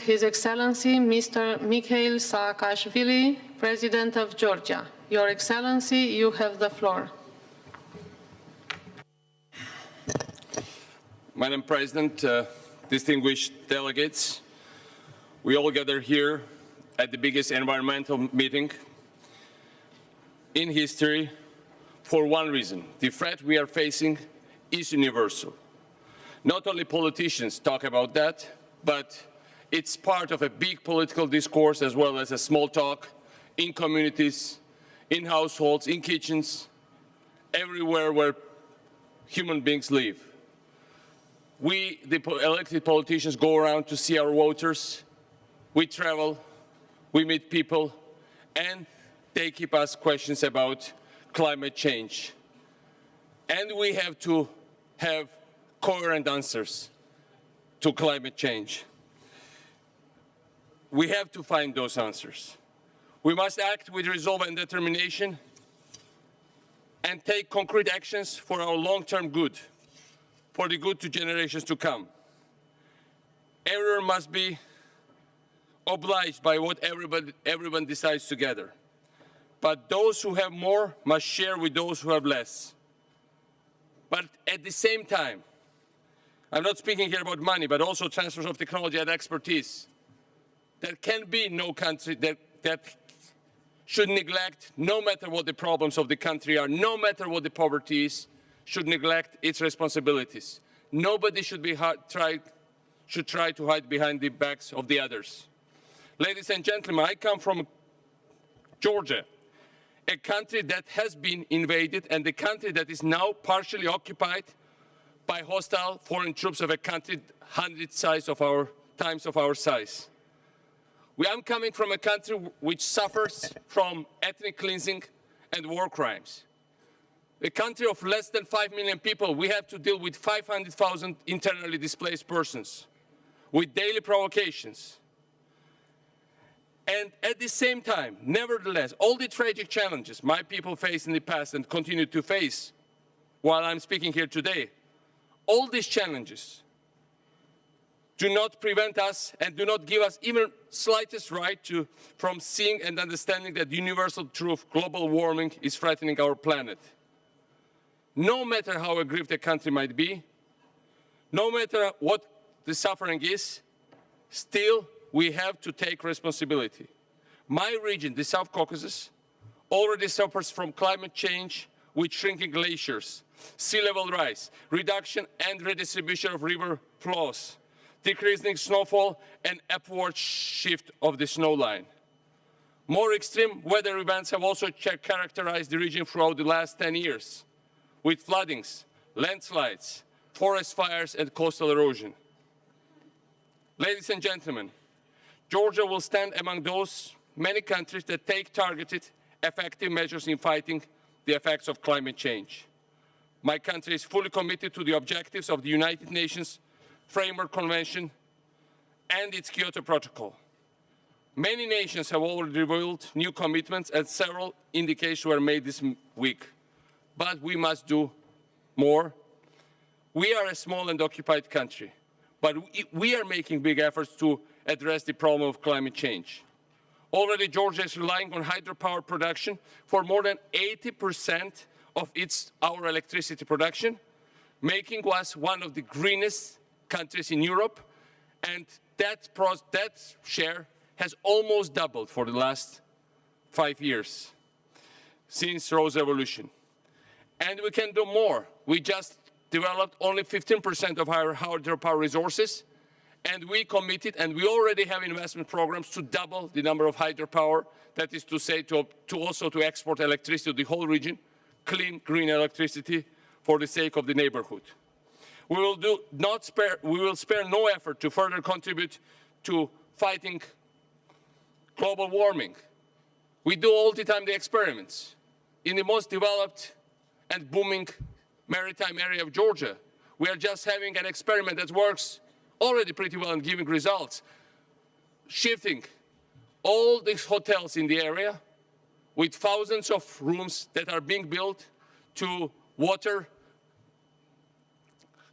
His Excellency Mr. Mikhail Saakashvili, President of Georgia. Your Excellency, you have the floor. Madam President, distinguished delegates, we all gather here at the biggest environmental meeting in history for one reason. The threat we are facing is universal. Not only politicians talk about that, but it's part of a big political discourse as well as a small talk in communities, in households, in kitchens, everywhere where human beings live. We, the elected politicians, go around to see our voters. We travel, we meet people, and they keep asking questions about climate change. And we have to have coherent answers to climate change. We have to find those answers. We must act with resolve and determination and take concrete actions for our long-term good, for the good to generations to come. Everyone must be obliged by what everyone decides together. But those who have more must share with those who have less. But at the same time, I'm not speaking here about money, but also transfers of technology and expertise. There can be no country that should neglect, no matter what the problems of the country are, no matter what the poverty is, should neglect its responsibilities. Nobody should try to hide behind the backs of the others. Ladies and gentlemen, I come from Georgia, a country that has been invaded and a country that is now partially occupied by hostile foreign troops of a country 100 times of our size. I'm coming from a country which suffers from ethnic cleansing and war crimes. A country of less than 5 million people, we have to deal with 500,000 internally displaced persons, with daily provocations. And at the same time, nevertheless, all the tragic challenges my people faced in the past and continue to face while I'm speaking here today, all these challenges do not prevent us and do not give us even slightest right from seeing and understanding that the universal truth, global warming, is threatening our planet. No matter how aggrieved a country might be, no matter what the suffering is, still we have to take responsibility. My region, the South Caucasus, already suffers from climate change with shrinking glaciers, sea level rise, reduction and redistribution of river flows, decreasing snowfall and upward shift of the snow line. More extreme weather events have also characterized the region throughout the last 10 years, with floodings, landslides, forest fires, and coastal erosion. Ladies and gentlemen, Georgia will stand among those many countries that take targeted, effective measures in fighting the effects of climate change. My country is fully committed to the objectives of the United Nations Framework Convention and its Kyoto Protocol. Many nations have already revealed new commitments and several indications were made this week. But we must do more. We are a small and occupied country, but we are making big efforts to address the problem of climate change. Already Georgia is relying on hydropower production for more than 80% of our electricity production, making us one of the greenest countries in Europe, and that share has almost doubled for the last 5 years since Rose Revolution. And we can do more. We just developed only 15% of our hydropower resources, and we committed, and we already have investment programs to double the number of hydropower, that is to say, to also export electricity to the whole region, clean, green electricity for the sake of the neighborhood. We will spare no effort to further contribute to fighting global warming. We do all the time the experiments. In the most developed and booming maritime area of Georgia, we are just having an experiment that works already pretty well and giving results. Shifting all these hotels in the area with thousands of rooms that are being built to water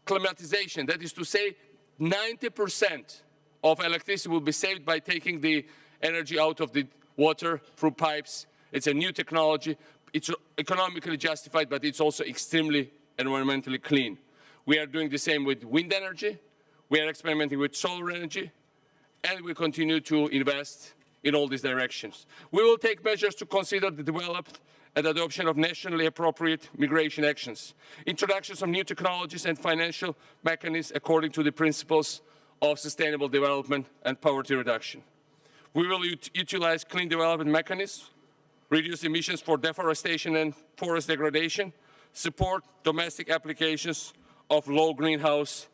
climatization. That is to say, 90% of electricity will be saved by taking the energy out of the water through pipes. It's a new technology. It's economically justified, but it's also extremely environmentally clean. We are doing the same with wind energy. We are experimenting with solar energy, and we continue to invest in all these directions. We will take measures to consider the development and adoption of nationally appropriate migration actions, introductions of new technologies and financial mechanisms according to the principles of sustainable development and poverty reduction. We will utilize clean development mechanisms, reduce emissions for deforestation and forest degradation, support domestic applications of low greenhouse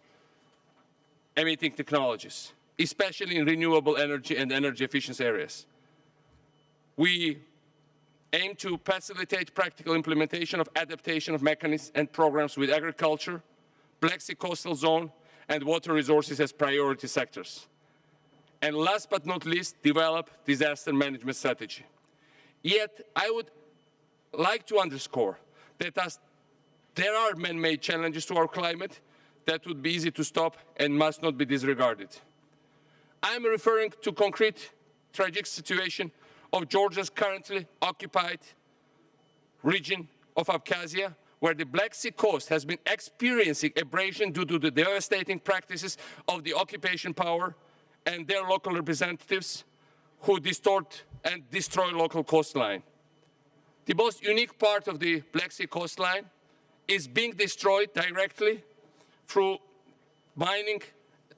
emitting technologies, especially in renewable energy and energy efficiency areas. We aim to facilitate practical implementation of adaptation of mechanisms and programs with agriculture, Black Sea coastal zone, and water resources as priority sectors. And last but not least, develop disaster management strategy. Yet, I would like to underscore that as there are man-made challenges to our climate that would be easy to stop and must not be disregarded. I'm referring to concrete tragic situation of Georgia's currently occupied region of Abkhazia, where the Black Sea coast has been experiencing abrasion due to the devastating practices of the occupation power and their local representatives who distort and destroy local coastline. The most unique part of the Black Sea coastline is being destroyed directly through mining,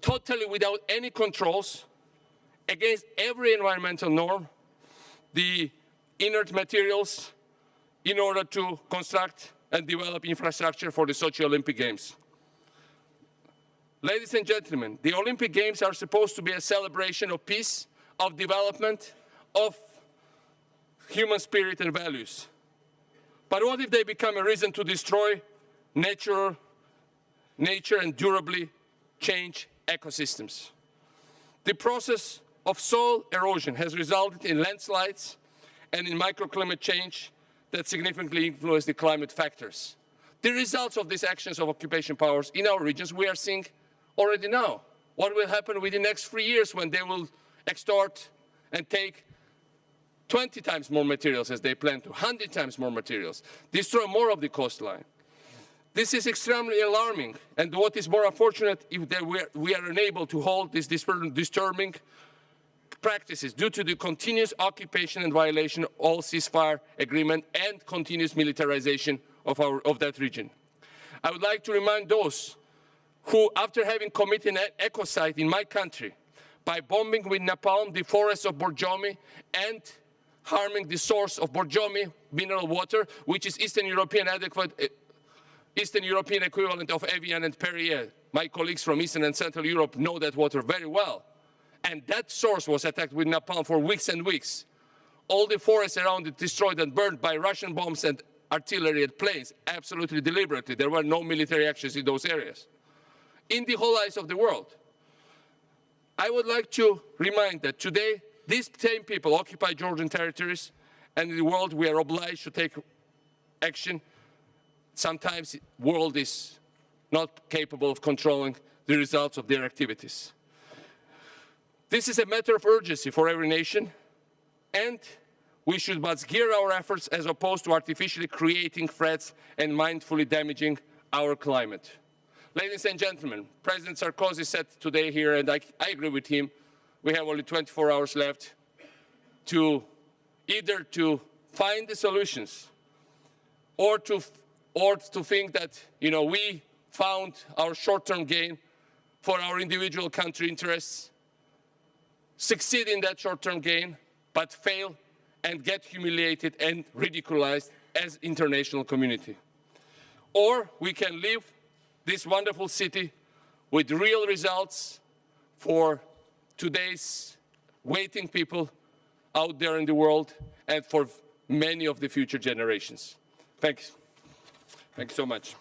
totally without any controls, against every environmental norm, the inert materials in order to construct and develop infrastructure for the Sochi Olympic Games. Ladies and gentlemen, the Olympic Games are supposed to be a celebration of peace, of development, of human spirit and values. But what if they become a reason to destroy nature and durably change ecosystems? The process of soil erosion has resulted in landslides and in microclimate change that significantly influence the climate factors. The results of these actions of occupation powers in our regions we are seeing already now. What will happen within the next 3 years when they will extort and take 20 times more materials as they plan to, 100 times more materials, destroy more of the coastline? This is extremely alarming, and what is more unfortunate is that we are unable to hold these disturbing practices due to the continuous occupation and violation of all ceasefire agreement and continuous militarization of that region. I would like to remind those who, after having committed an ecocide in my country by bombing with napalm the forests of Borjomi and harming the source of Borjomi mineral water, which is Eastern European equivalent of Evian and Perrier. My colleagues from Eastern and Central Europe know that water very well. And that source was attacked with napalm for weeks and weeks. All the forests around it destroyed and burned by Russian bombs and artillery and planes, absolutely deliberately. There were no military actions in those areas. In the whole eyes of the world. I would like to remind that today, these same people occupy Georgian territories, and in the world we are obliged to take action. Sometimes the world is not capable of controlling the results of their activities. This is a matter of urgency for every nation, and we should must gear our efforts as opposed to artificially creating threats and mindfully damaging our climate. Ladies and gentlemen, President Sarkozy said today here, and I agree with him, we have only 24 hours left to either to find the solutions or to think that, we found our short-term gain for our individual country interests, succeed in that short-term gain, but fail and get humiliated and ridiculized as international community. Or we can leave this wonderful city with real results for today's waiting people out there in the world and for many of the future generations. Thanks. Thank you so much.